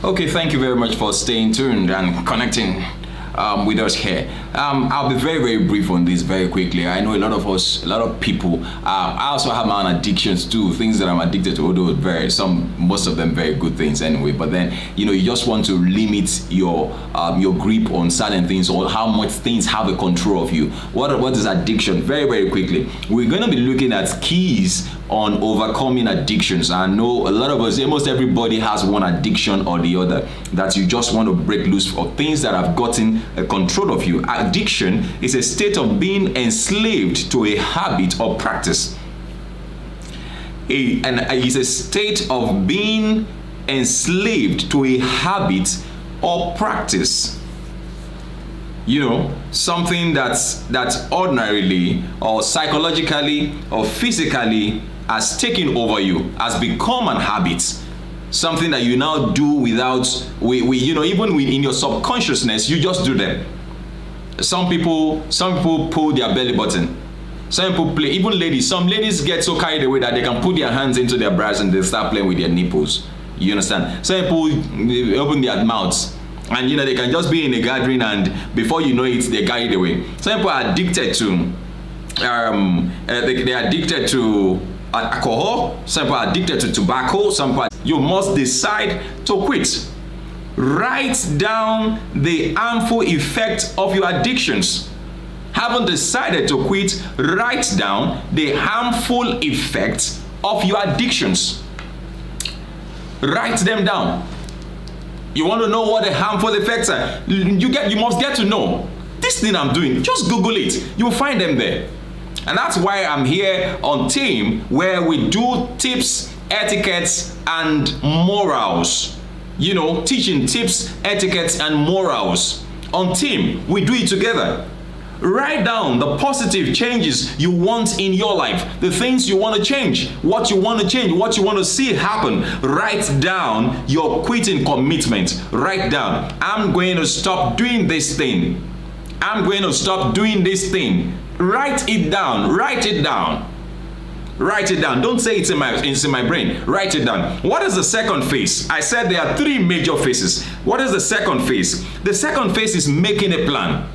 Okay, thank you very much for staying tuned and connecting with us here. I'll be very, very brief on this very quickly. I know a lot of us, a lot of people. I also have my own addictions too, things that I'm addicted to, although most of them very good things anyway. But then, you just want to limit your grip on certain things or how much things have a control of you. What is addiction? Very, very quickly, we're going to be looking at keys on overcoming addictions. I know a lot of us, almost everybody has one addiction or the other that you just want to break loose of, things that have gotten a control of you. Addiction is a state of being enslaved to a habit or practice. And it's a state of being enslaved to a habit or practice. Something that's ordinarily or psychologically or physically has taken over you, has become an habit, something that you now do without, even in your subconsciousness, you just do them. Some people pull their belly button. Some people play, even ladies, some ladies get so carried away that they can put their hands into their bras and they start playing with their nipples. You understand? Some people open their mouths and they can just be in a gathering and before you know it, they're carried away. Some people are addicted to, they're addicted to alcohol, some people are addicted to tobacco, you must decide to quit. Write down the harmful effects of your addictions. Haven't decided to quit, write down the harmful effects of your addictions. Write them down. You want to know what the harmful effects are? You must get to know. This thing I'm doing, just Google it. You'll find them there. And that's why I'm here on Team, where we do tips, etiquettes, and morals. Teaching tips, etiquettes, and morals. On Team, we do it together. Write down the positive changes you want in your life, the things you want to change, what you want to change, what you want to see happen. Write down your quitting commitment. Write down, I'm going to stop doing this thing. I'm going to stop doing this thing. Write it down. Write it down. Write it down. Don't say it's in my brain. Write it down. What is the second phase? I said there are three major phases. What is the second phase? The second phase is making a plan.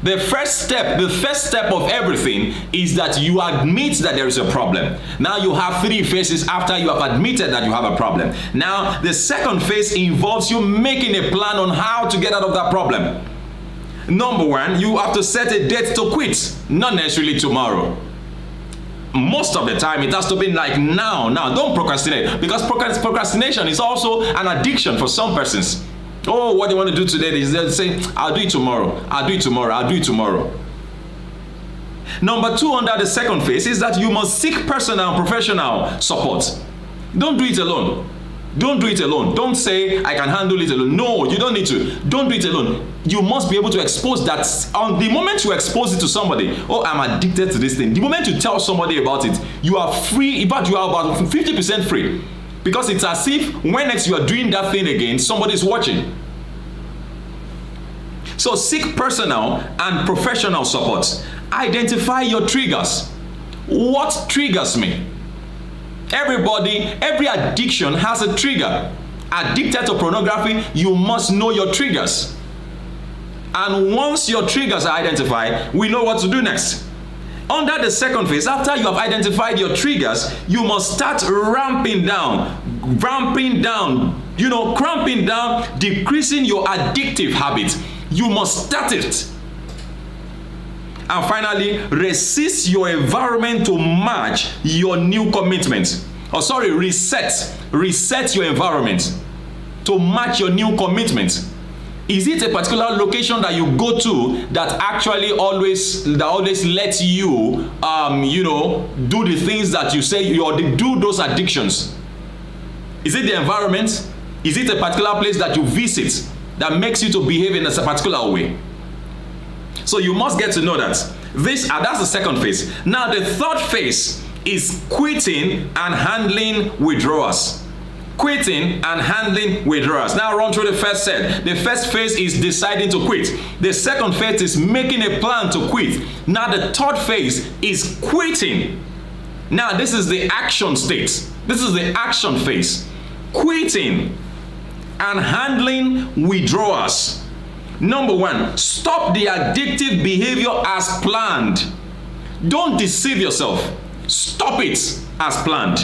The first step of everything is that you admit that there is a problem. Now you have three phases after you have admitted that you have a problem. Now the second phase involves you making a plan on how to get out of that problem. Number one, you have to set a date to quit, not necessarily tomorrow. Most of the time, it has to be like now. Don't procrastinate, because procrastination is also an addiction for some persons. Oh, what they want to do today is they'll say, I'll do it tomorrow, I'll do it tomorrow, I'll do it tomorrow. Number two, under the second phase, is that you must seek personal and professional support. Don't do it alone. Don't do it alone. Don't say, I can handle it alone. No, you don't need to. Don't do it alone. You must be able to expose that. On the moment you expose it to somebody, oh, I'm addicted to this thing. The moment you tell somebody about it, you are free. In fact, you are about 50% free. Because it's as if when next you are doing that thing again, somebody is watching. So seek personal and professional support. Identify your triggers. What triggers me? Every addiction has a trigger. Addicted to pornography, you must know your triggers. And once your triggers are identified, we know what to do next. Under the second phase, after you have identified your triggers, you must start ramping down, cramping down, decreasing your addictive habits. You must start it. And finally, resist your environment to match your new commitment. Reset your environment to match your new commitment. Is it a particular location that you go to that actually always lets you, do the things that you say, or do those addictions? Is it the environment? Is it a particular place that you visit that makes you to behave in a particular way? So you must get to know that. That's the second phase. Now the third phase is quitting and handling withdrawals. Quitting and handling withdrawals. Now run through the first set. The first phase is deciding to quit. The second phase is making a plan to quit. Now the third phase is quitting. Now this is the action state. This is the action phase. Quitting. and handling withdrawals. Number one, stop the addictive behavior as planned. Don't deceive yourself. Stop it as planned.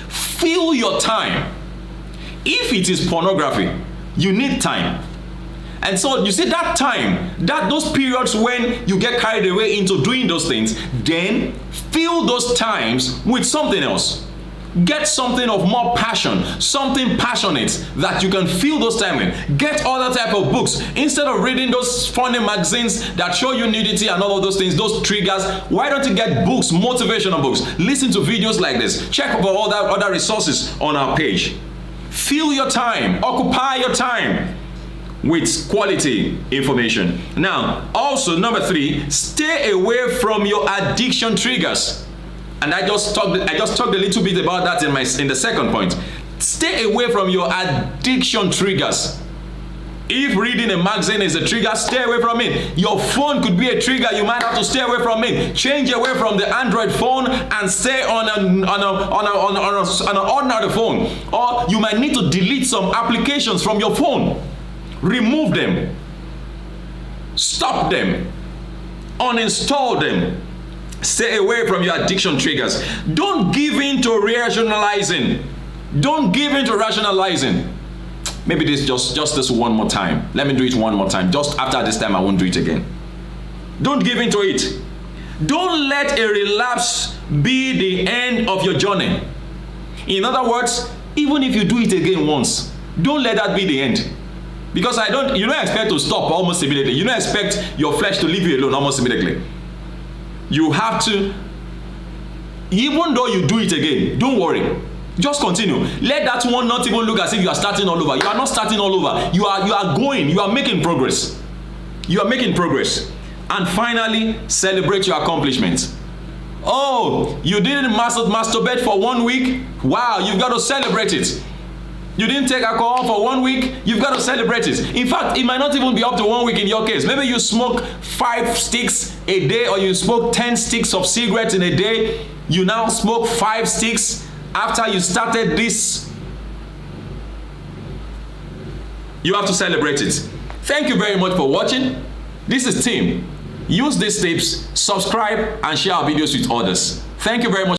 Fill your time. If it is pornography, you need time. And so you see that time, those periods when you get carried away into doing those things, then fill those times with something else. Get something of more passion, something passionate that you can fill those time with. Get other type of books. Instead of reading those funny magazines that show you nudity and all of those things, those triggers, why don't you get books, motivational books? Listen to videos like this. Check for all that other resources on our page. Fill your time, occupy your time with quality information. Now, also number 3, stay away from your addiction triggers. And I just talked a little bit about that in the second point. Stay away from your addiction triggers. If reading a magazine is a trigger, stay away from it. Your phone could be a trigger. You might have to stay away from it. Change away from the Android phone and stay on an ordinary phone. Or you might need to delete some applications from your phone. Remove them. Stop them. Uninstall them. Stay away from your addiction triggers. Don't give in to rationalizing. Don't give in to rationalizing. Maybe this just this one more time. Let me do it one more time. Just after this time, I won't do it again. Don't give in to it. Don't let a relapse be the end of your journey. In other words, even if you do it again once, don't let that be the end. Because you don't expect to stop almost immediately. You don't expect your flesh to leave you alone almost immediately. You have to, even though you do it again, don't worry. Just continue. Let that one not even look as if you are starting all over. You are not starting all over. You are going. You are making progress. You are making progress. And finally, celebrate your accomplishments. Oh, you didn't masturbate for 1 week? Wow, you've got to celebrate it. You didn't take alcohol for 1 week? You've got to celebrate it. In fact, it might not even be up to 1 week in your case. Maybe you smoke 5 sticks a day, or you smoke 10 sticks of cigarettes in a day. You now smoke 5 sticks after you started this. You have to celebrate it. Thank you very much for watching. This is Tim. Use these tips, subscribe, and share our videos with others. Thank you very much.